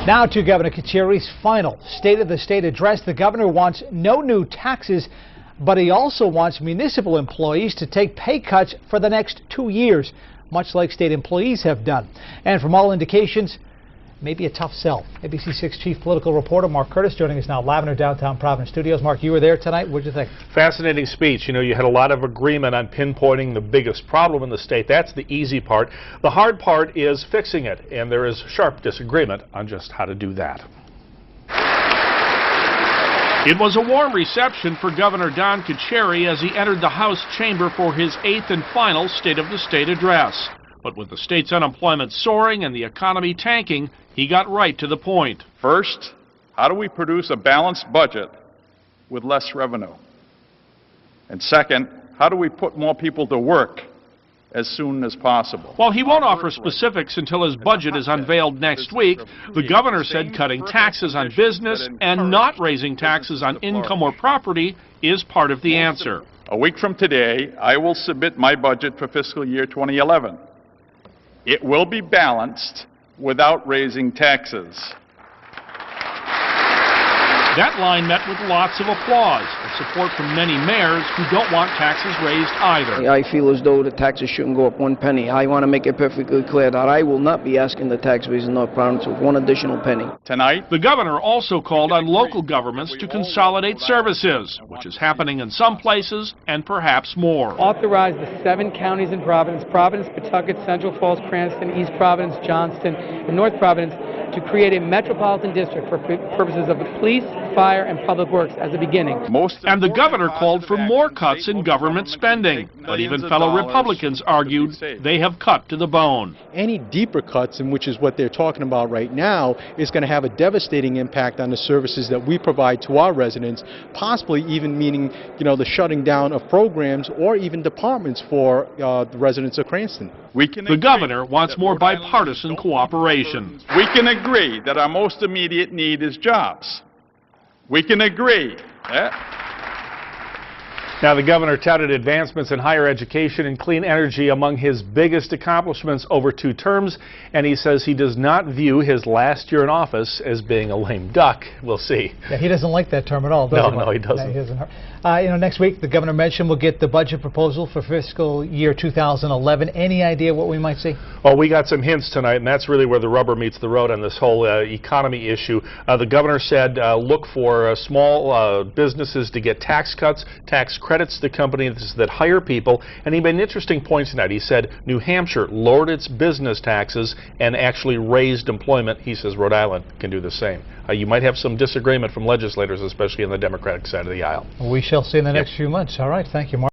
Now to Governor Carcieri's final State of the State address. The governor wants no new taxes, but he also wants municipal employees to take pay cuts for the next 2 years, much like state employees have done. And from all indications, maybe a tough sell. ABC 6 Chief Political Reporter Mark Curtis joining us now live in our downtown Providence studios. Mark, you were there tonight. What did you think? Fascinating speech. You know, you had a lot of agreement on pinpointing the biggest problem in the state. That's the easy part. The hard part is fixing it, and there is sharp disagreement on just how to do that. It was a warm reception for Governor Don Carcieri as he entered the House chamber for his 8th and final State of the State address. But with the state's unemployment soaring and the economy tanking, he got right to the point. First, how do we produce a balanced budget with less revenue? And second, how do we put more people to work as soon as possible? While he won't offer specifics until his budget is unveiled next week, the governor said cutting taxes on business and not raising taxes on income or property is part of the answer. A week from today, I will submit my budget for fiscal year 2011. It will be balanced without raising taxes. That line met with lots of applause and support from many mayors who don't want taxes raised either. I feel as though the taxes shouldn't go up 1 penny. I want to make it perfectly clear that I will not be asking the taxpayers in North Providence for 1 additional penny. Tonight, the governor also called on local governments to consolidate services, which is happening in some places and perhaps more. Authorize the 7 counties in Providence, Pawtucket, Central Falls, Cranston, East Providence, Johnston, and North Providence, to create a metropolitan district for purposes of the police, fire, and public works as a beginning. And the governor called for more cuts in government spending, but even fellow Republicans argued they have cut to the bone. Any deeper cuts, in which is what they're talking about right now, is going to have a devastating impact on the services that we provide to our residents, possibly even meaning, the shutting down of programs or even departments for the residents of Cranston. The governor wants more bipartisan cooperation. We can agree that our most immediate need is jobs. We can agree. Now, the governor touted advancements in higher education and clean energy among his biggest accomplishments over 2 terms, and he says he does not view his last year in office as being a lame duck. We'll see. Yeah, he doesn't like that term at all, does he? No, he doesn't. No, he doesn't. Next week, the governor mentioned we'll get the budget proposal for fiscal year 2011. Any idea what we might see? Well, we got some hints tonight, and that's really where the rubber meets the road on this whole economy issue. The governor said look for small businesses to get tax cuts, tax credits to companies that hire people, and he made an interesting point tonight. He said New Hampshire lowered its business taxes and actually raised employment. He says Rhode Island can do the same. You might have some disagreement from legislators, especially on the Democratic side of the aisle. We shall see in the next few months. All right, thank you, Mark.